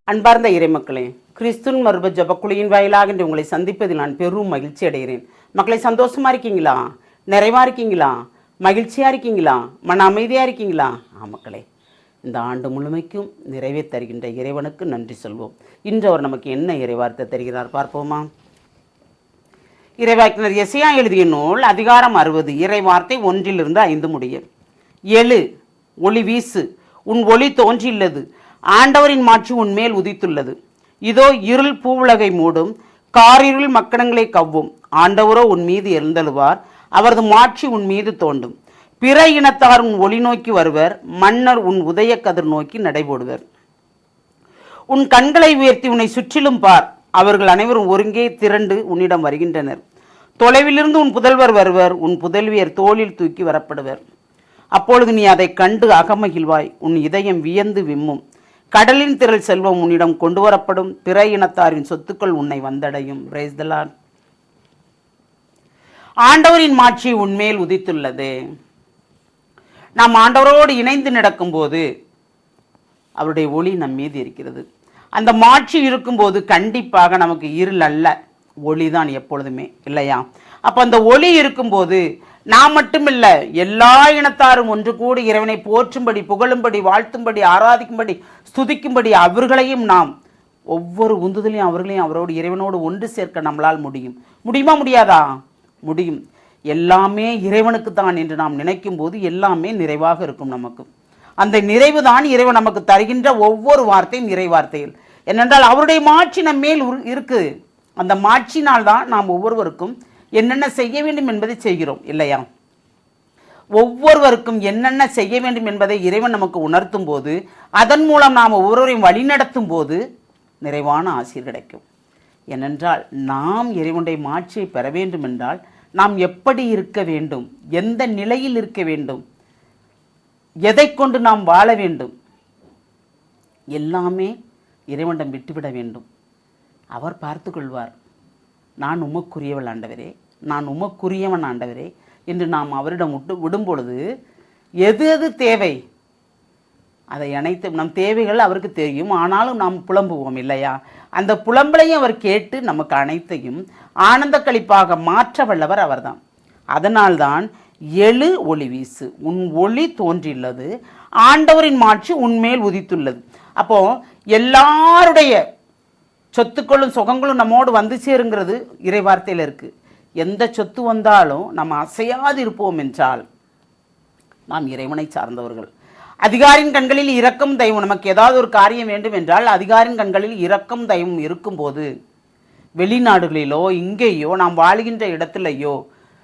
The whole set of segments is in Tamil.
அன்பார்ந்த இறைமக்களே, கிறிஸ்துவின் மறுப ஜபக்குழியின் வாயிலாக இன்று உங்களை சந்திப்பதில் நான் பெரும் மகிழ்ச்சி அடைகிறேன். மக்களை, சந்தோஷமா இருக்கீங்களா? நிறைவா இருக்கீங்களா? மகிழ்ச்சியா இருக்கீங்களா? மன அமைதியா இருக்கீங்களா? மக்களே, இந்த ஆண்டு முழுமைக்கும் நிறைவே தருகின்ற இறைவனுக்கு நன்றி சொல்வோம். இன்று அவர் நமக்கு என்ன இறைவார்த்தை தருகிறார் பார்ப்போமா? இறைவாக்கினர் எசையா எழுதிய நூல் அதிகாரம் 60 இறைவார்த்தை 1-5 முடிய. எழு, ஒளி வீசு, உன் ஒளி தோன்றியுள்ளது, ஆண்டவரின் மாட்சி உன்மேல் உதித்துள்ளது. இதோ இருள் பூவுலகை மூடும், காரிருள் மக்கணங்களை கவ்வும். ஆண்டவரோ உன் மீது எழுந்தழுவார், அவரது மாட்சி உன் மீது தோண்டும். பிற இனத்தார் உன் ஒளி நோக்கி வருவர், மன்னர் உன் உதய கதிர் நோக்கி நடைபோடுவர். உன் கண்களை உயர்த்தி உன்னை சுற்றிலும் பார், அவர்கள் அனைவரும் ஒருங்கே திரண்டு உன்னிடம் வருகின்றனர். தொலைவிலிருந்து உன் புதல்வர் வருவர், உன் புதல்வியர் தோளில் தூக்கி வரப்படுவர். அப்பொழுது நீ அதை கண்டு அகமகிழ்வாய், உன் இதயம் வியந்து விம்மும். கடலின் திரள் செல்வம் உன்னிடம் கொண்டு வரப்படும், பிற இனத்தாரின் சொத்துக்கள் உன்னை வந்தடையும். Praise the Lord. ஆண்டவரின் மாட்சி உன்மேல் உதித்துள்ளது. நாம் ஆண்டவரோடு இணைந்து நடக்கும் போது அவருடைய ஒளி நம் மீது இருக்கிறது. அந்த மாட்சி இருக்கும்போது கண்டிப்பாக நமக்கு இருள் அல்ல, ஒளிதான் எப்பொழுதுமே, இல்லையா? அப்போ அந்த ஒளி இருக்கும்போது நான் மட்டுமில்ல, எல்லா இனத்தாரும் ஒன்று கூடி இறைவனை போற்றும்படி, புகழும்படி, வாழ்த்தும்படி, ஆராதிக்கும்படி, ஸ்துதிக்கும்படி அவர்களையும் நாம் ஒவ்வொரு உந்துதலையும் அவர்களையும் அவரோடு இறைவனோடு ஒன்று சேர்க்க நம்மளால் முடியும். முடியுமா? முடியாதா? முடியும். எல்லாமே இறைவனுக்கு தான் என்று நாம் நினைக்கும் போது எல்லாமே நிறைவாக இருக்கும். நமக்கு அந்த நிறைவு தான் இறைவன் நமக்கு தருகின்ற ஒவ்வொரு வார்த்தையும் இறை வார்த்தையில். என்னென்றால் அவருடைய மாட்சி நம் மேல் இருக்கு. அந்த மாட்சினால் தான் நாம் ஒவ்வொருவருக்கும் என்னென்ன செய்ய வேண்டும் என்பதை செய்கிறோம், இல்லையா? ஒவ்வொருவருக்கும் என்னென்ன செய்ய வேண்டும் என்பதை இறைவன் நமக்கு உணர்த்தும் போது, அதன் மூலம் நாம் ஒவ்வொருவரையும் வழிநடத்தும் போது நிறைவான ஆசீர் கிடைக்கும். ஏனென்றால் நாம் இறைவனுடைய மாட்சியை பெற வேண்டும் என்றால் நாம் எப்படி இருக்க வேண்டும், எந்த நிலையில் இருக்க வேண்டும், எதை கொண்டு நாம் வாழ வேண்டும், எல்லாமே இறைவனிடம் விட்டுவிட வேண்டும். அவர் பார்த்து கொள்வார். நான் உமக்குரியவள் ஆண்டவரே, நான் உமக்குரியவன் ஆண்டவரே என்று நாம் அவரிடம் விடும் பொழுது எது எது தேவை அதை அனைத்து நம் தேவைகள் அவருக்கு தெரியும். ஆனாலும் நாம் புலம்புவோம், இல்லையா? அந்த புலம்பலையும் அவர் கேட்டு நமக்கு அனைத்தையும் ஆனந்த களிப்பாக மாற்ற வல்லவர் அவர்தான். அதனால்தான் எழு, ஒளி வீசு, உன் ஒளி தோன்றியுள்ளது, ஆண்டவரின் மாட்சி உன்மேல் உதித்துள்ளது. அப்போ எல்லாருடைய சொத்துக்களும் சுகங்களும் நம்மோடு வந்து சேருங்கிறது இறை வார்த்தையில் இருக்கு. எந்த சொத்து வந்தாலும் நம்ம அசையாது இருப்போம் என்றால் நாம் இறைவனை சார்ந்தவர்கள். அதிகாரின் கண்களில் இரக்கம் தயவும். நமக்கு ஏதாவது ஒரு காரியம் வேண்டும் என்றால் அதிகாரின் கண்களில் இரக்கம் தயவும் இருக்கும்போது வெளிநாடுகளிலோ இங்கேயோ நாம் வாழுகின்ற இடத்துலையோ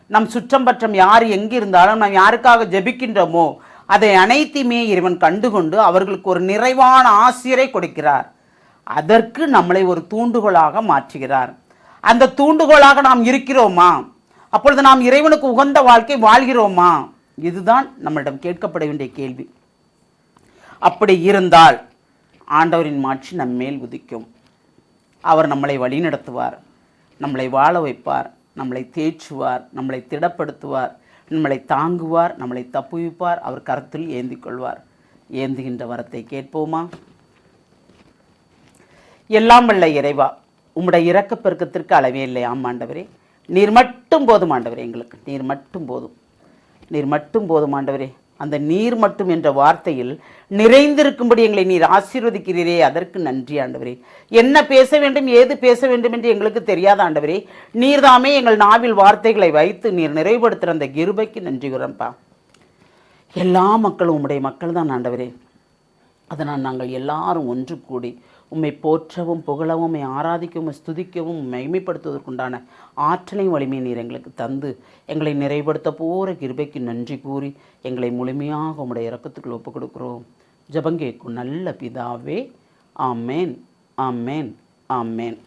நம் சுற்றம் பற்றம் யார் எங்கிருந்தாலும் நாம் யாருக்காக ஜெபிக்கின்றோமோ அதை அனைத்தையுமே இறைவன் கண்டுகொண்டு அவர்களுக்கு ஒரு நிறைவான ஆசிரை கொடுக்கிறார். அதற்கு நம்மளை ஒரு தூண்டுகோலாக மாற்றுகிறார். அந்த தூண்டுகோலாக நாம் இருக்கிறோமா? அப்பொழுது நாம் இறைவனுக்கு உகந்த வாழ்க்கை வாழ்கிறோமா? இதுதான் நம்மளிடம் கேட்கப்பட வேண்டிய கேள்வி. அப்படி இருந்தால் ஆண்டவரின் மாட்சி நம்மேல் உதிக்கும். அவர் நம்மளை வழிநடத்துவார், நம்மளை வாழ வைப்பார், நம்மளை தேற்றுவார், நம்மளை திடப்படுத்துவார், நம்மளை தாங்குவார், நம்மளை தப்புவிப்பார். அவர் கரத்தில் ஏந்தி கொள்வார். ஏந்துகின்ற வரத்தை கேட்போமா? எல்லாம் வல்ல இறைவா, உம்முடைய இரக்க பெருக்கத்திற்கு அளவே இல்லை. ஆண்டவரே, நீர் மட்டும் போதும் ஆண்டவரே. எங்களுக்கு நீர் மட்டும் போதும், நீர் மட்டும் போதும் ஆண்டவரே. அந்த நீர் மட்டும் என்ற வார்த்தையில் நிறைந்திருக்கும்படி எங்களை நீர் ஆசீர்வதிக்கிறீரே, அதற்கு நன்றி ஆண்டவரே. என்ன பேச வேண்டும், ஏது பேச வேண்டும் என்று எங்களுக்கு தெரியாத ஆண்டவரே, நீர்தாமே எங்கள் நாவில் வார்த்தைகளை வைத்து நீர் நிறைவுபடுத்துகிற அந்த கிருபைக்கு நன்றி கூறப்பா. எல்லா மக்களும் உம்முடைய மக்கள் தான் ஆண்டவரே. அதனால் நாங்கள் எல்லாரும் ஒன்று கூடி உம்மை போற்றவும், புகழவும், உம்மை ஆராதிக்கவும், ஸ்துதிக்கவும், மகிமைப்படுத்துவதற்குண்டான ஆற்றலையும் வலிமையை நீர் எங்களுக்கு தந்து எங்களை நிறைவுபடுத்த போகிற கிருபைக்கு நன்றி கூறி எங்களை முழுமையாக உம்முடைய இரக்கத்துக்குள் ஒப்புக் கொடுக்கிறோம். ஜெபம் கேட்கும் நல்ல பிதாவே. ஆமேன், ஆமேன், ஆமேன்.